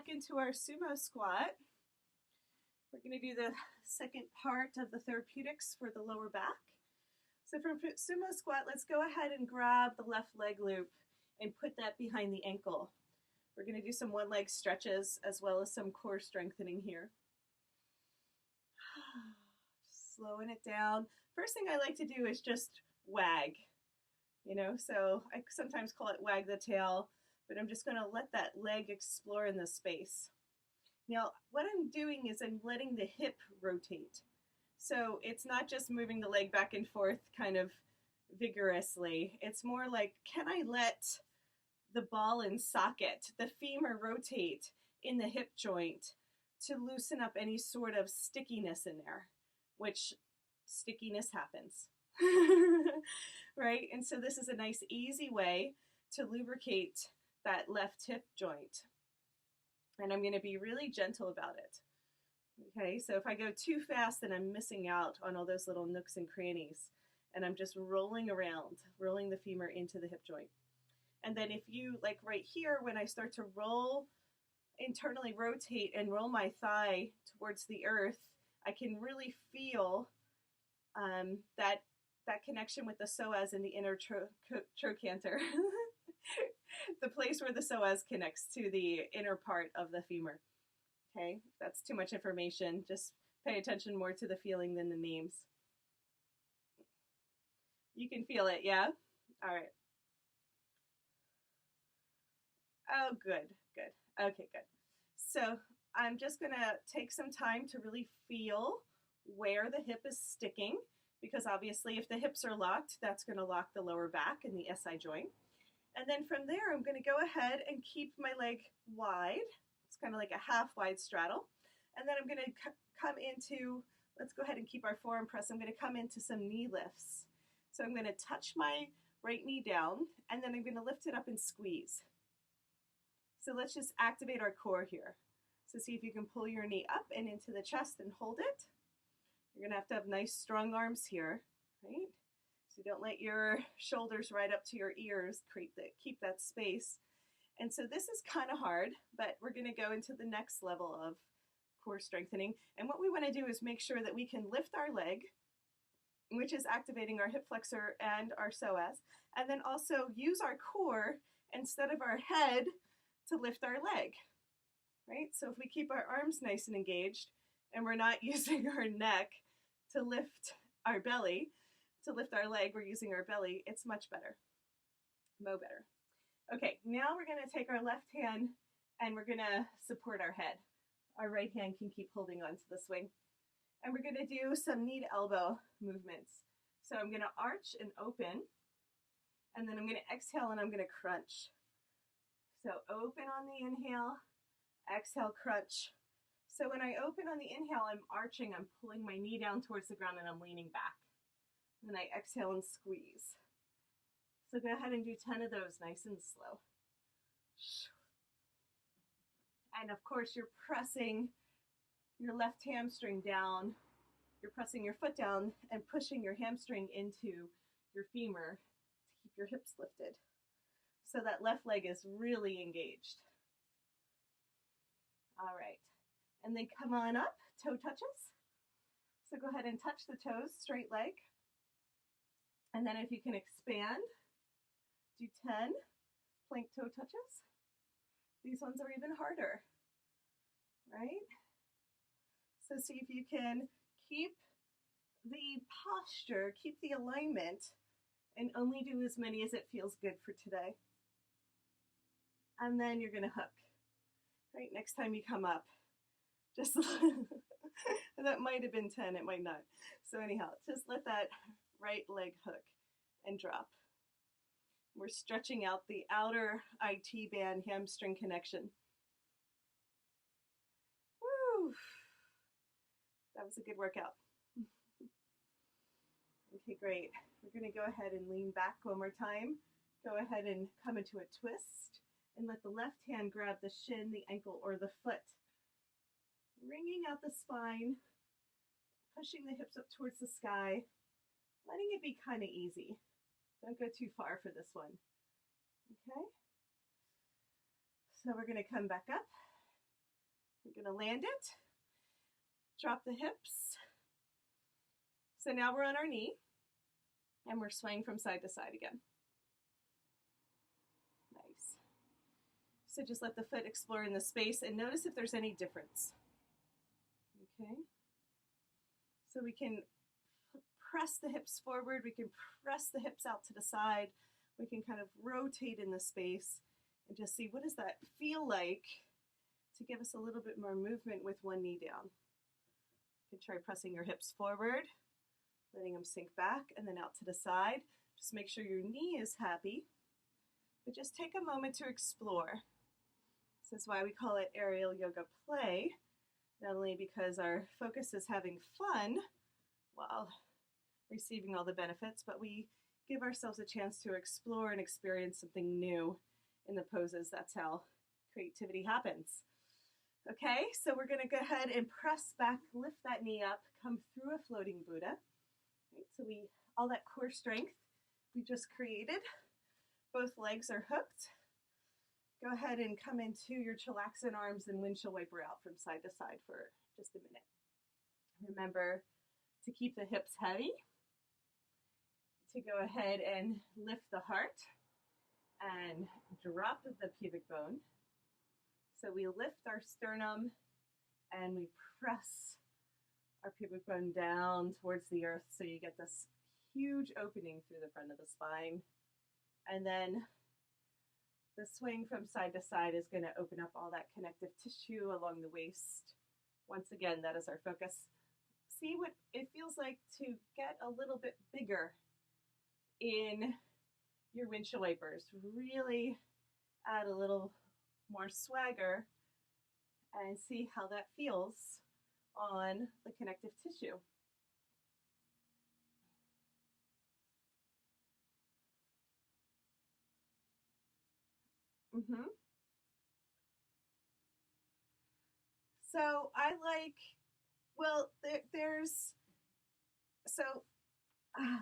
back into our sumo squat. We're going to do the second part of the therapeutics for the lower back. So from sumo squat, let's go ahead and grab the left leg loop and put that behind the ankle. We're going to do some one leg stretches as well as some core strengthening here. Just slowing it down. First thing I like to do is just wag, so I sometimes call it wag the tail, but I'm just going to let that leg explore in the space. Now, what I'm doing is I'm letting the hip rotate. So it's not just moving the leg back and forth kind of vigorously. It's more like, can I let the ball and socket, the femur rotate in the hip joint to loosen up any sort of stickiness in there, which stickiness happens, right? And so this is a nice, easy way to lubricate that left hip joint. And I'm going to be really gentle about it. Okay, so if I go too fast, then I'm missing out on all those little nooks and crannies. And I'm just rolling around, rolling the femur into the hip joint. And then if you, like right here, when I start to roll, internally rotate and roll my thigh towards the earth, I can really feel that connection with the psoas and the inner trochanter. The place where the psoas connects to the inner part of the femur. Okay, that's too much information. Just pay attention more to the feeling than the names. You can feel it, yeah? All right. Oh, good. Okay, good. So I'm just going to take some time to really feel where the hip is sticking, because obviously if the hips are locked, that's going to lock the lower back and the SI joint. And then from there, I'm going to go ahead and keep my leg wide. It's kind of like a half wide straddle. And then I'm going to come into, let's go ahead and keep our forearm press. I'm going to come into some knee lifts. So I'm going to touch my right knee down, and then I'm going to lift it up and squeeze. So let's just activate our core here. So see if you can pull your knee up and into the chest and hold it. You're going to have nice strong arms here, right? So don't let your shoulders right up to your ears, keep that space. And so this is kind of hard, but we're going to go into the next level of core strengthening. And what we want to do is make sure that we can lift our leg, which is activating our hip flexor and our psoas, and then also use our core instead of our head to lift our leg, right? So if we keep our arms nice and engaged and we're not using our neck to lift our belly, to lift our leg, we're using our belly, it's much better, better. Okay, now we're going to take our left hand and we're going to support our head. Our right hand can keep holding on to the swing. And we're going to do some knee to elbow movements. So I'm going to arch and open, and then I'm going to exhale and I'm going to crunch. So open on the inhale, exhale, crunch. So when I open on the inhale, I'm arching, I'm pulling my knee down towards the ground and I'm leaning back. Then I exhale and squeeze. So go ahead and do 10 of those nice and slow. And of course, you're pressing your left hamstring down. You're pressing your foot down and pushing your hamstring into your femur to keep your hips lifted. So that left leg is really engaged. All right. And then come on up, toe touches. So go ahead and touch the toes, straight leg. And then if you can expand, do 10 plank toe touches. These ones are even harder, right? So see if you can keep the posture, keep the alignment, and only do as many as it feels good for today. And then you're going to hook, right? Next time you come up, just, that might have been 10, it might not. So anyhow, just let that right leg hook and drop. We're stretching out the outer IT band hamstring connection. Woo! That was a good workout. Okay, great. We're going to go ahead and lean back one more time. Go ahead and come into a twist and let the left hand grab the shin, the ankle, or the foot. Wringing out the spine, pushing the hips up towards the sky, letting it be kind of easy. Don't go too far for this one. Okay? So we're going to come back up We're going to land it, drop the hips. So now we're on our knee, and we're swaying from side to side again. Nice. So just let the foot explore in the space and notice if there's any difference. Okay. So we can press the hips forward, we can press the hips out to the side, we can kind of rotate in the space and just see what does that feel like to give us a little bit more movement with one knee down. You can try pressing your hips forward, letting them sink back and then out to the side. Just make sure your knee is happy, but just take a moment to explore. This is why we call it aerial yoga play, not only because our focus is having fun while receiving all the benefits, but we give ourselves a chance to explore and experience something new in the poses. That's how creativity happens. Okay, so we're going to go ahead and press back, lift that knee up, come through a floating Buddha. Right, so all that core strength we just created, both legs are hooked. Go ahead and come into your chillaxin arms and windshield wiper out from side to side for just a minute. Remember to keep the hips heavy, to go ahead and lift the heart and drop the pubic bone. So we lift our sternum and we press our pubic bone down towards the earth so you get this huge opening through the front of the spine. And then the swing from side to side is going to open up all that connective tissue along the waist. Once again, that is our focus. See what it feels like to get a little bit bigger in your windshield wipers. Really add a little more swagger and see how that feels on the connective tissue. So I like, well,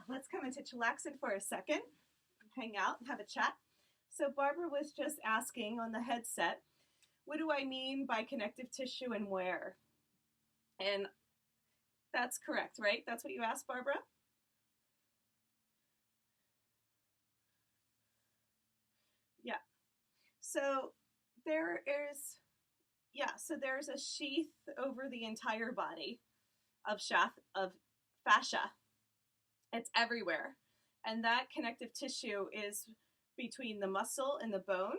let's come into chillaxin for a second, hang out, have a chat. So Barbara was just asking on the headset, what do I mean by connective tissue and where? And that's correct, right? That's what you asked, Barbara? Yeah. So there's a sheath over the entire body of fascia. It's everywhere. And that connective tissue is between the muscle and the bone,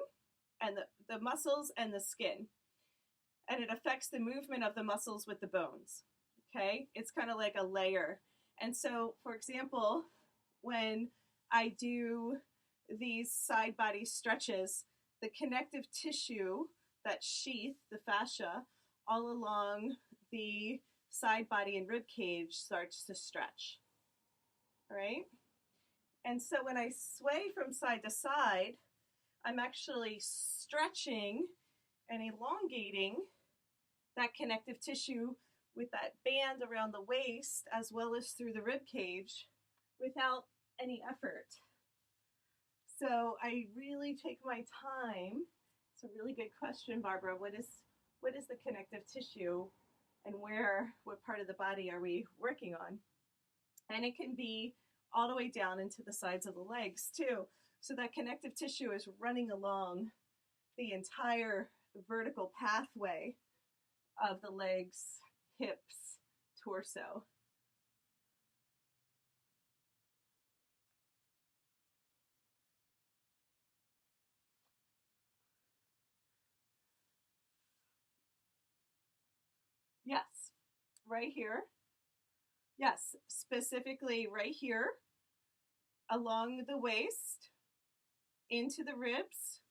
and the muscles and the skin. And it affects the movement of the muscles with the bones. Okay? It's kind of like a layer. And so, for example, when I do these side body stretches, the connective tissue, that sheath, the fascia, all along the side body and rib cage starts to stretch. All right? And so when I sway from side to side, I'm actually stretching and elongating that connective tissue with that band around the waist as well as through the rib cage without any effort. So I really take my time. It's a really good question, Barbara. What is the connective tissue and what part of the body are we working on? And it can be all the way down into the sides of the legs too. So that connective tissue is running along the entire vertical pathway of the legs, hips, torso. Yes, right here. Yes, specifically right here, along the waist, into the ribs,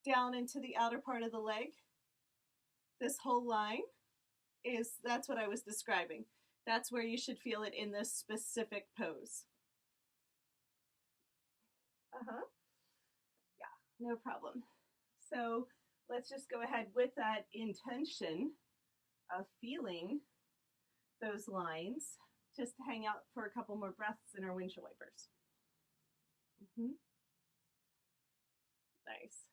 down into the outer part of the leg. This whole line that's what I was describing. That's where you should feel it in this specific pose. Yeah, no problem. So let's just go ahead with that intention of feeling those lines. Just hang out for a couple more breaths in our windshield wipers. Nice.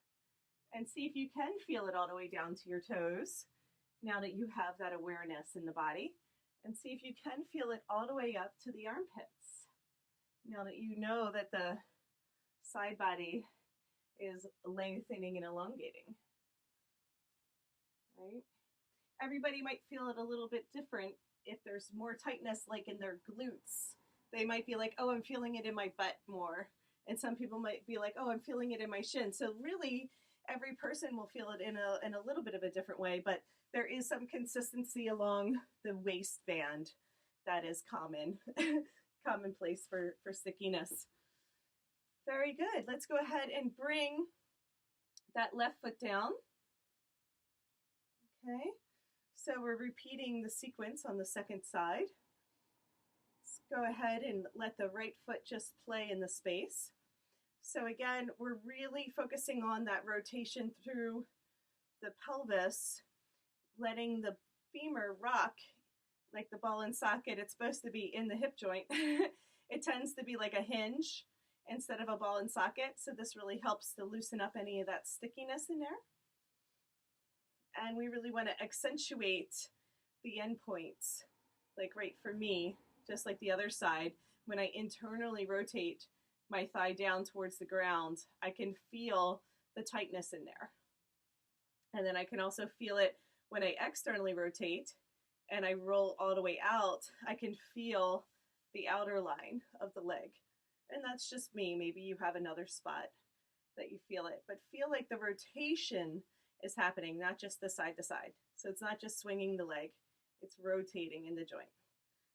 And see if you can feel it all the way down to your toes. now that you have that awareness in the body, and see if you can feel it all the way up to the armpits. Now that you know that the side body is lengthening and elongating, right? Everybody might feel it a little bit different. If there's more tightness, like in their glutes, they might be like, oh, I'm feeling it in my butt more. And some people might be like, oh, I'm feeling it in my shin. So really, every person will feel it in a little bit of a different way, but there is some consistency along the waistband that is commonplace for stickiness. Very good. Let's go ahead and bring that left foot down. Okay. So we're repeating the sequence on the second side. Let's go ahead and let the right foot just play in the space. So again, we're really focusing on that rotation through the pelvis, letting the femur rock like the ball and socket. It's supposed to be in the hip joint. It tends to be like a hinge instead of a ball and socket. So this really helps to loosen up any of that stickiness in there. And we really want to accentuate the end points, like right for me, just like the other side. When I internally rotate my thigh down towards the ground, I can feel the tightness in there. And then I can also feel it when I externally rotate and I roll all the way out. I can feel the outer line of the leg. And that's just me. Maybe you have another spot that you feel it, but feel like the rotation is happening, not just the side to side. So it's not just swinging the leg, it's rotating in the joint.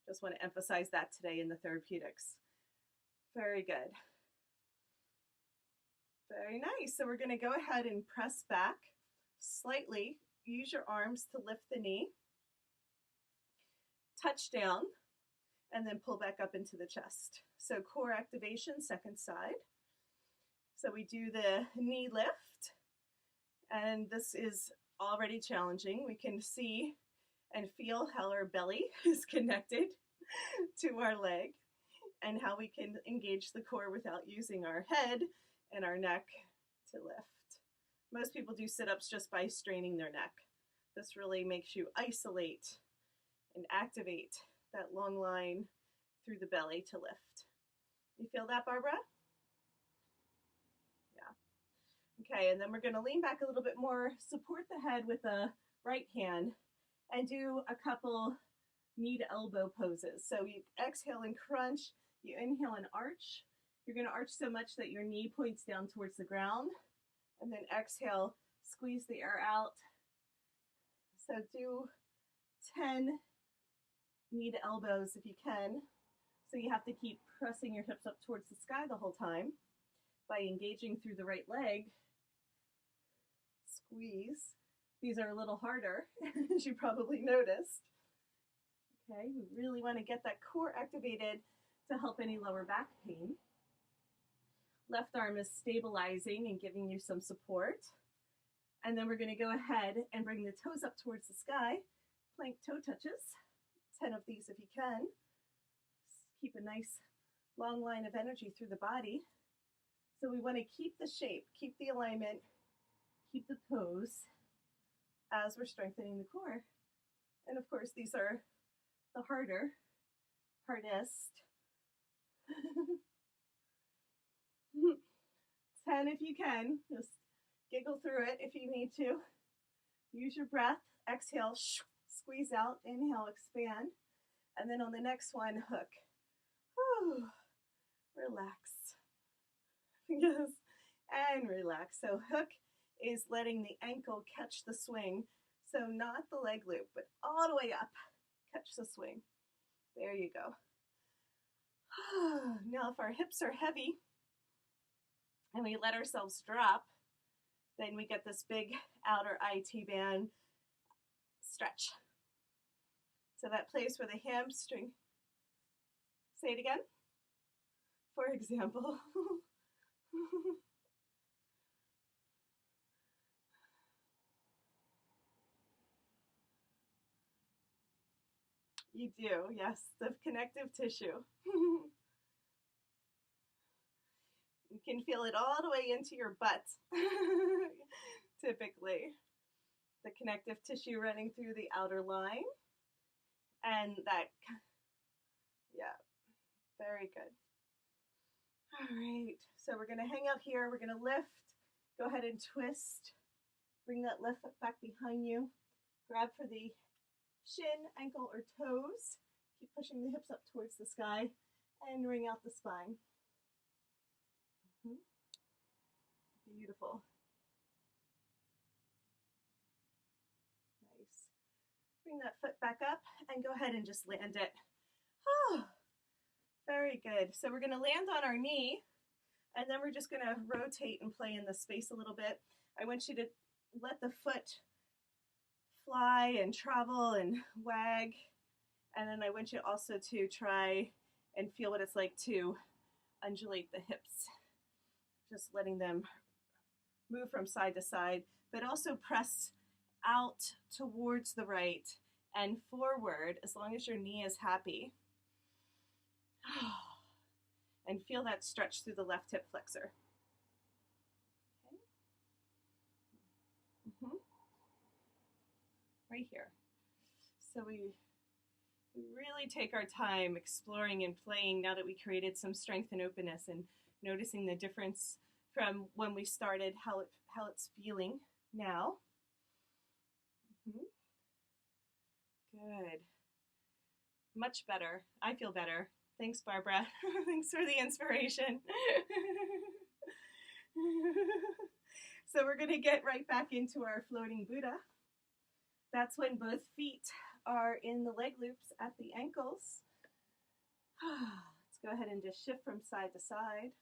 Just want to emphasize that today in the therapeutics. Very good. Very nice. So we're going to go ahead and press back slightly. Use your arms to lift the knee. Touch down and then pull back up into the chest. So core activation, second side. So we do the knee lift. And this is already challenging. We can see and feel how our belly is connected to our leg and how we can engage the core without using our head and our neck to lift. Most people do sit-ups just by straining their neck. This really makes you isolate and activate that long line through the belly to lift. You feel that, Barbara? Okay, and then we're going to lean back a little bit more, support the head with the right hand, and do a couple knee to elbow poses. So you exhale and crunch, you inhale and arch. You're going to arch so much that your knee points down towards the ground, and then exhale, squeeze the air out. So do 10 knee to elbows if you can. So you have to keep pressing your hips up towards the sky the whole time by engaging through the right leg. Squeeze. These are a little harder, as you probably noticed. Okay, we really want to get that core activated to help any lower back pain. Left arm is stabilizing and giving you some support. And then we're going to go ahead and bring the toes up towards the sky. Plank toe touches. 10 of these if you can. Keep a nice long line of energy through the body. So we want to keep the shape, keep the alignment, keep the pose as we're strengthening the core. And of course, these are the hardest. 10 if you can. Just giggle through it if you need to. Use your breath. Exhale, squeeze out. Inhale, expand. And then on the next one, hook. Whew. Relax. Yes, and relax. So hook is letting the ankle catch the swing. So not the leg loop, but all the way up. Catch the swing. There you go. Now if our hips are heavy and we let ourselves drop, then we get this big outer IT band stretch. So that place where the hamstring, say it again, for example. You do, yes, the connective tissue. You can feel it all the way into your butt, typically. the connective tissue running through the outer line. And that, yeah, very good. All right, so we're gonna hang out here, we're gonna lift, go ahead and twist, bring that left foot back behind you, grab for the shin, ankle, or toes, keep pushing the hips up towards the sky, and wring out the spine. Beautiful. Nice. Bring that foot back up and go ahead and just land it. Oh, very good. So we're gonna land on our knee, and then we're just gonna rotate and play in the space a little bit. I want you to let the foot fly and travel and wag. And then I want you also to try and feel what it's like to undulate the hips. Just letting them move from side to side, but also press out towards the right and forward as long as your knee is happy. And feel that stretch through the left hip flexor. Okay. Right here. So we really take our time exploring and playing now that we created some strength and openness, and noticing the difference from when we started, how it's feeling now. Good. Much better. I feel better. Thanks, Barbara. Thanks for the inspiration. So we're going to get right back into our floating Buddha. That's when both feet are in the leg loops at the ankles. Let's go ahead and just shift from side to side.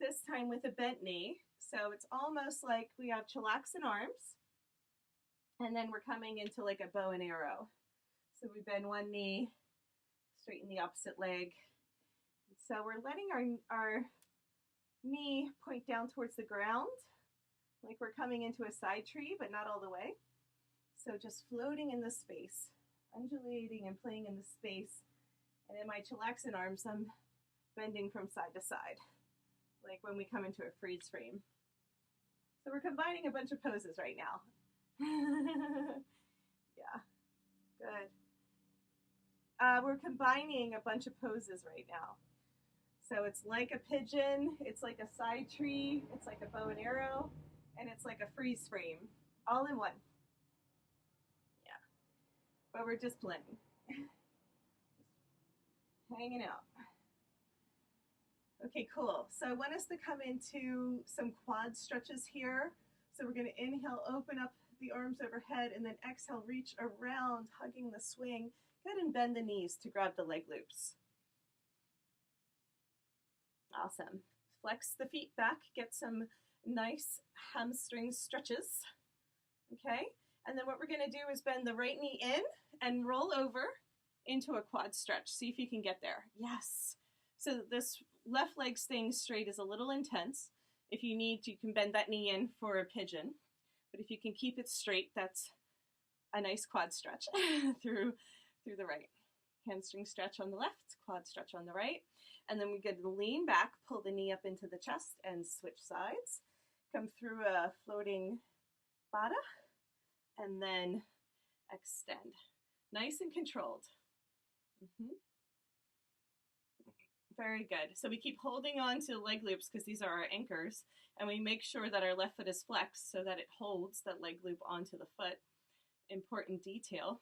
This time with a bent knee. So it's almost like we have chillaxing arms, and then we're coming into like a bow and arrow. So we bend one knee, straighten the opposite leg. So we're letting our knee point down towards the ground, like we're coming into a side tree, but not all the way. So just floating in the space, undulating and playing in the space. And in my chillaxing arms, I'm bending from side to side, like when we come into a freeze frame. So we're combining a bunch of poses right now. Yeah, good. We're combining a bunch of poses right now. So it's like a pigeon, it's like a side tree, it's like a bow and arrow, and it's like a freeze frame, all in one. Yeah, but we're just playing. Hanging out. Okay, cool. So I want us to come into some quad stretches here. So we're going to inhale, open up the arms overhead, and then exhale, reach around, hugging the swing. Go ahead and bend the knees to grab the leg loops. Awesome. Flex the feet back, get some nice hamstring stretches. Okay, and then what we're going to do is bend the right knee in and roll over into a quad stretch. See if you can get there. Yes. So this left leg staying straight is a little intense. If you need, you can bend that knee in for a pigeon. But if you can keep it straight, that's a nice quad stretch through the right. Hamstring stretch on the left, quad stretch on the right. And then we get to lean back, pull the knee up into the chest and switch sides. Come through a floating Baddha and then extend. Nice and controlled. Very good. So we keep holding on to the leg loops because these are our anchors, and we make sure that our left foot is flexed so that it holds that leg loop onto the foot. Important detail.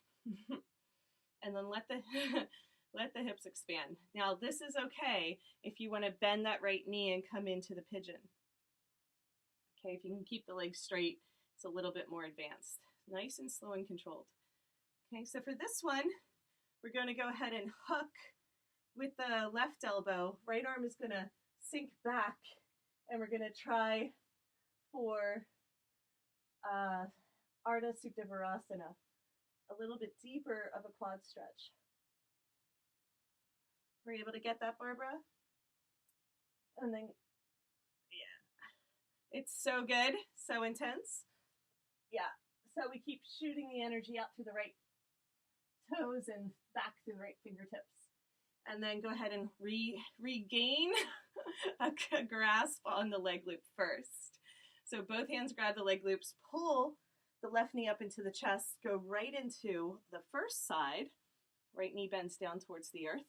And then let the hips expand. Now this is okay if you want to bend that right knee and come into the pigeon. Okay, if you can keep the legs straight, it's a little bit more advanced. Nice and slow and controlled. Okay, so for this one, we're going to go ahead and hook with the left elbow. Right arm is going to sink back, and we're going to try for Ardha Supta Virasana, a little bit deeper of a quad stretch. Were you able to get that, Barbara? And then, yeah, it's so good, so intense. Yeah, so we keep shooting the energy out through the right toes and back through the right fingertips. And then go ahead and regain a grasp on the leg loop first. So both hands grab the leg loops, pull the left knee up into the chest, go right into the first side, right knee bends down towards the earth,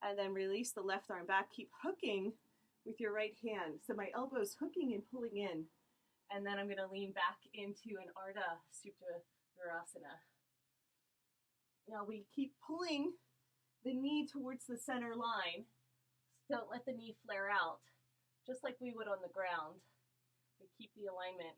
and then release the left arm back. Keep hooking with your right hand. So my elbow's hooking and pulling in, and then I'm gonna lean back into an Ardha Supta Virasana. Now we keep pulling the knee towards the center line. Don't let the knee flare out, just like we would on the ground. We keep the alignment.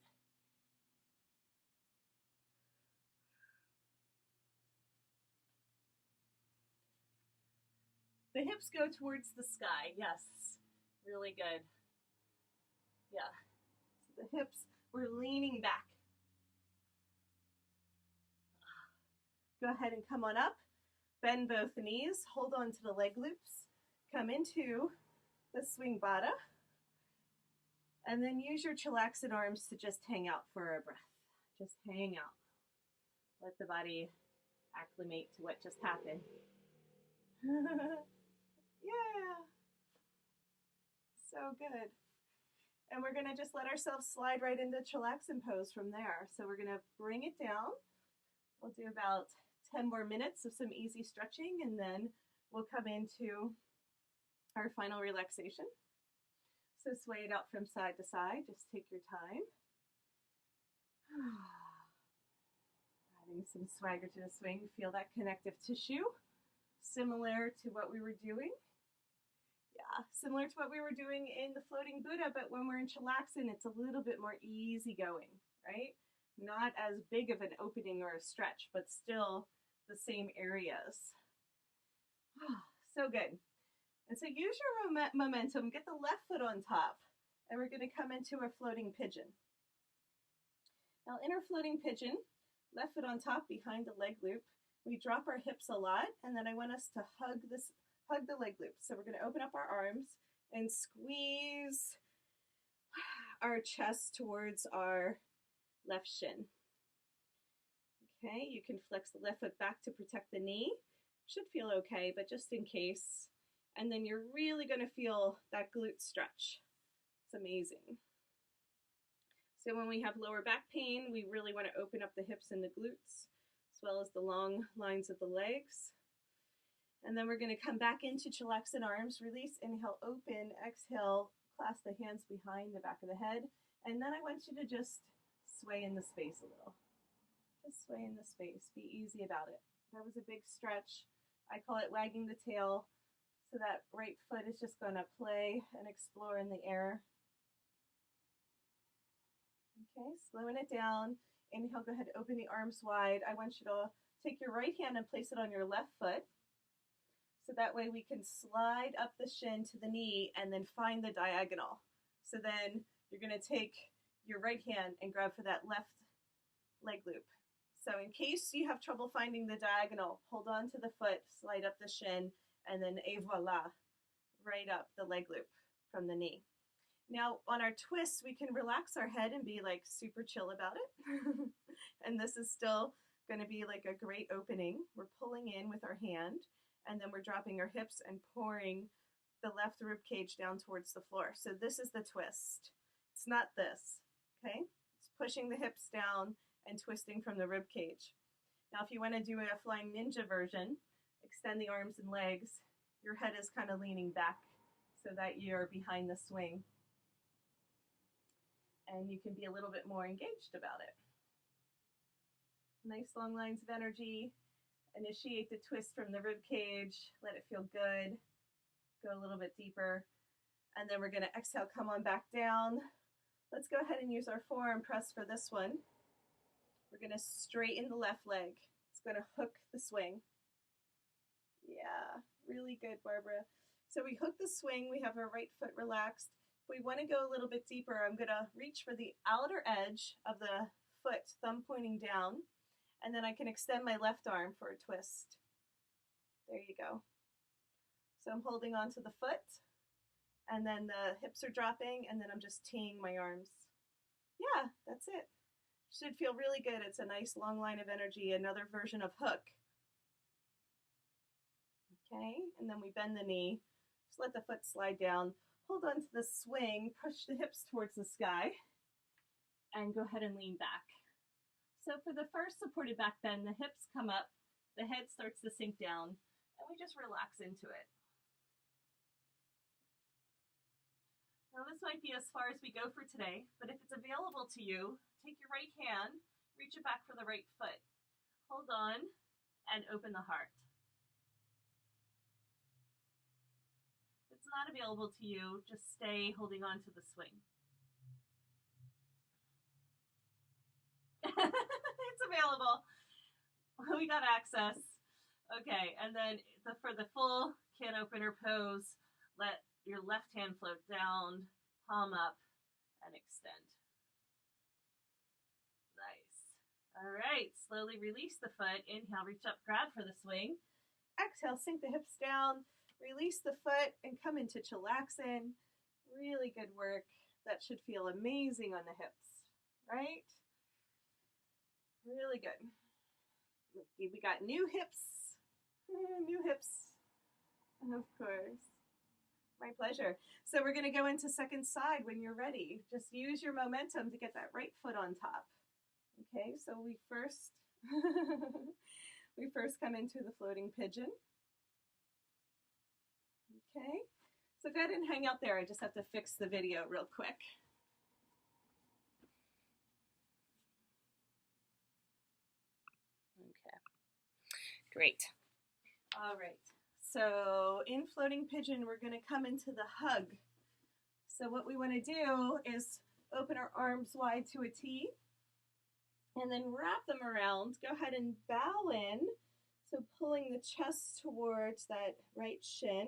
The hips go towards the sky, yes, really good. Yeah, so the hips, we're leaning back. Go ahead and come on up, bend both knees, hold on to the leg loops, come into the swing bada, and then use your chillaxing arms to just hang out for a breath. Just hang out. Let the body acclimate to what just happened. Yeah, so good. And we're gonna just let ourselves slide right into chillaxing pose from there. So we're gonna bring it down. We'll do about 10 more minutes of some easy stretching, and then we'll come into our final relaxation. So sway it out from side to side, just take your time. Adding some swagger to the swing, feel that connective tissue, similar to what we were doing. Yeah, similar to what we were doing in the floating Buddha, but when we're in chillaxing, it's a little bit more easygoing, right? Not as big of an opening or a stretch, but still the same areas. So good. And so use your momentum, get the left foot on top, and we're gonna come into a floating pigeon. Now in our floating pigeon, left foot on top behind the leg loop, we drop our hips a lot, and then I want us to hug the leg loop. So we're going to open up our arms and squeeze our chest towards our left shin. Okay, you can flex the left foot back to protect the knee. Should feel okay, but just in case. And then you're really going to feel that glute stretch. It's amazing. So when we have lower back pain, we really want to open up the hips and the glutes, as well as the long lines of the legs. And then we're going to come back into chillaxing arms, release, inhale, open, exhale, clasp the hands behind the back of the head. And then I want you to just sway in the space a little. Just sway in the space. Be easy about it. That was a big stretch. I call it wagging the tail. So that right foot is just going to play and explore in the air. Okay, slowing it down. Inhale, go ahead, open the arms wide. I want you to take your right hand and place it on your left foot. So that way we can slide up the shin to the knee and then find the diagonal. So then you're going to take your right hand and grab for that left leg loop. So in case you have trouble finding the diagonal, hold on to the foot, slide up the shin, and then et voila, right up the leg loop from the knee. Now on our twists, we can relax our head and be like super chill about it. And this is still going to be like a great opening. We're pulling in with our hand, and then we're dropping our hips and pouring the left rib cage down towards the floor. So this is the twist. It's not this, okay? It's pushing the hips down and twisting from the rib cage. Now if you want to do a flying ninja version, extend the arms and legs. Your head is kind of leaning back so that you're behind the swing. And you can be a little bit more engaged about it. Nice long lines of energy. Initiate the twist from the rib cage. Let it feel good. Go a little bit deeper. And then we're going to exhale, come on back down. Let's go ahead and use our forearm press for this one. We're going to straighten the left leg. It's going to hook the swing. Yeah, really good, Barbara. So we hook the swing. We have our right foot relaxed. If we want to go a little bit deeper, I'm going to reach for the outer edge of the foot, thumb pointing down, and then I can extend my left arm for a twist. There you go. So I'm holding onto the foot, and then the hips are dropping, and then I'm just teeing my arms. Yeah, that's it. Should feel really good. It's a nice long line of energy, another version of hook. Okay, and then we bend the knee. Just let the foot slide down. Hold on to the swing, push the hips towards the sky, and go ahead and lean back. So for the first supported back bend, the hips come up, the head starts to sink down, and we just relax into it. Now this might be as far as we go for today, but if it's available to you, take your right hand, reach it back for the right foot. Hold on and open the heart. If it's not available to you, just stay holding on to the swing. It's available. We got access. Okay, and then for the full can opener pose, let your left hand float down, palm up, and extend. Nice. All right, slowly release the foot. Inhale, reach up, grab for the swing. Exhale, sink the hips down, release the foot, and come into chillaxin. Really good work. That should feel amazing on the hips, right? Really good. We got new hips. New hips. Of course. My pleasure. So we're going to go into second side when you're ready. Just use your momentum to get that right foot on top. Okay, so we first come into the floating pigeon. Okay, so go ahead and hang out there. I just have to fix the video real quick. Okay, great. All right, so in floating pigeon, we're going to come into the hug. So what we want to do is open our arms wide to a T and then wrap them around. Go ahead and bow in, so pulling the chest towards that right shin.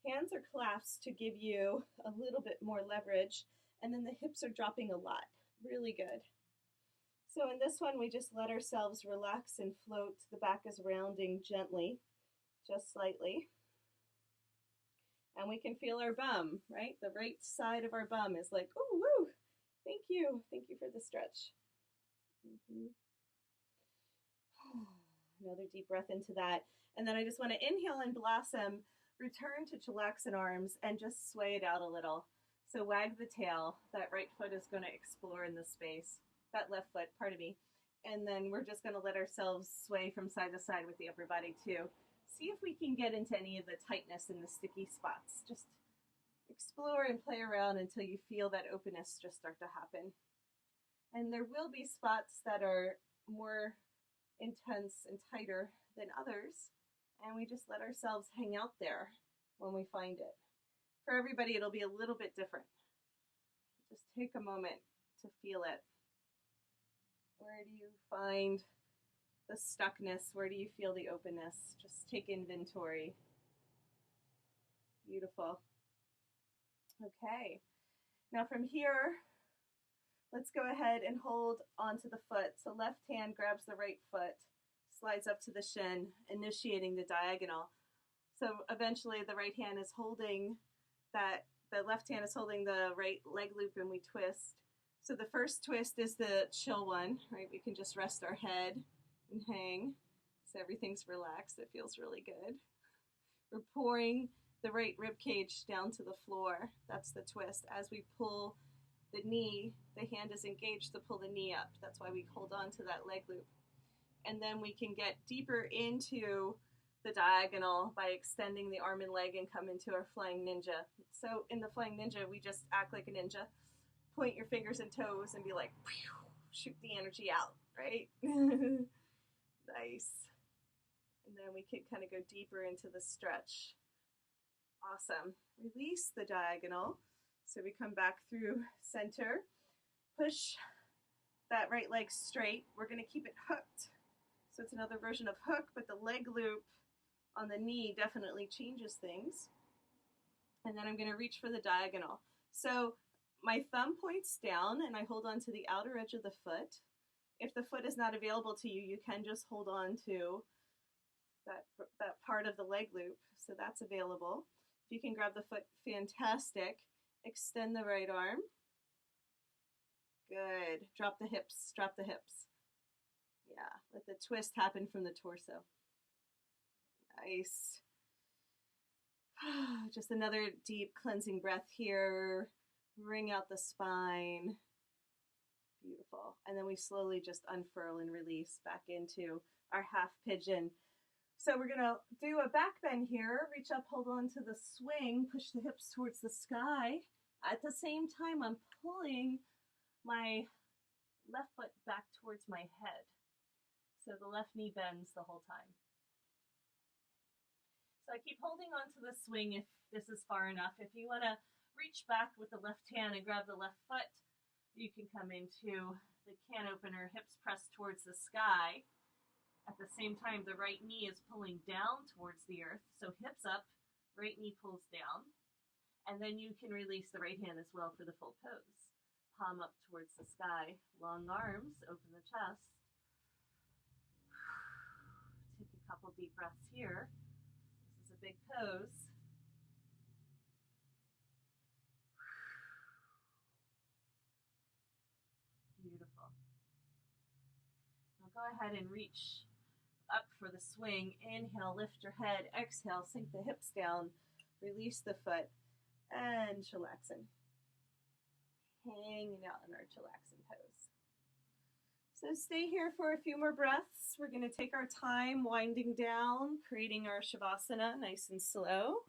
Hands are clasped to give you a little bit more leverage, and then the hips are dropping a lot. Really good. So in this one, we just let ourselves relax and float. The back is rounding gently, just slightly. And we can feel our bum, right? The right side of our bum is like, ooh, woo, thank you. Thank you for the stretch. Another deep breath into that. And then I just want to inhale and blossom, return to chillaxin arms, and just sway it out a little. So wag the tail. That right foot is going to explore in the space. That left foot, pardon me. And then we're just going to let ourselves sway from side to side with the upper body too. See if we can get into any of the tightness in the sticky spots. Just explore and play around until you feel that openness just start to happen. And there will be spots that are more intense and tighter than others, and we just let ourselves hang out there when we find it. For everybody, it'll be a little bit different. Just take a moment to feel it. Where do you find the stuckness? Where do you feel the openness? Just take inventory. Beautiful. Okay. Now from here, let's go ahead and hold onto the foot. So left hand grabs the right foot, slides up to the shin, initiating the diagonal. So eventually the right hand is holding that, the left hand is holding the right leg loop, and we twist. So the first twist is the chill one, right? We can just rest our head and hang. So everything's relaxed. It feels really good. We're pouring the right rib cage down to the floor. That's the twist. As we pull the knee, the hand is engaged to pull the knee up. That's why we hold on to that leg loop. And then we can get deeper into the diagonal by extending the arm and leg and come into our flying ninja. So in the flying ninja, we just act like a ninja. Point your fingers and toes and be like, shoot the energy out, right? Nice. And then we can kind of go deeper into the stretch. Awesome. Release the diagonal. So we come back through center, push that right leg straight. We're going to keep it hooked. So it's another version of hook, but the leg loop on the knee definitely changes things. And then I'm going to reach for the diagonal. So my thumb points down and I hold on to the outer edge of the foot. If the foot is not available to you, you can just hold on to that part of the leg loop. So that's available. If you can grab the foot, fantastic. Extend the right arm. Good. Drop the hips. Drop the hips. Yeah. Let the twist happen from the torso. Nice. Just another deep cleansing breath here. Wring out the spine. Beautiful. And then we slowly just unfurl and release back into our half pigeon. So we're going to do a back bend here. Reach up, hold on to the swing, push the hips towards the sky. At the same time, I'm pulling my left foot back towards my head. So the left knee bends the whole time. So I keep holding on to the swing if this is far enough. If you want to reach back with the left hand and grab the left foot, you can come into the can opener, hips pressed towards the sky. At the same time, the right knee is pulling down towards the earth. So hips up, right knee pulls down. And then you can release the right hand as well for the full pose. Palm up towards the sky, long arms, open the chest. Take a couple deep breaths here. This is a big pose. Beautiful. Now go ahead and reach up for the swing. Inhale, lift your head. Exhale, sink the hips down. Release the foot and chillaxing. Hanging out in our chillaxing pose. So stay here for a few more breaths. We're going to take our time winding down, creating our Shavasana nice and slow.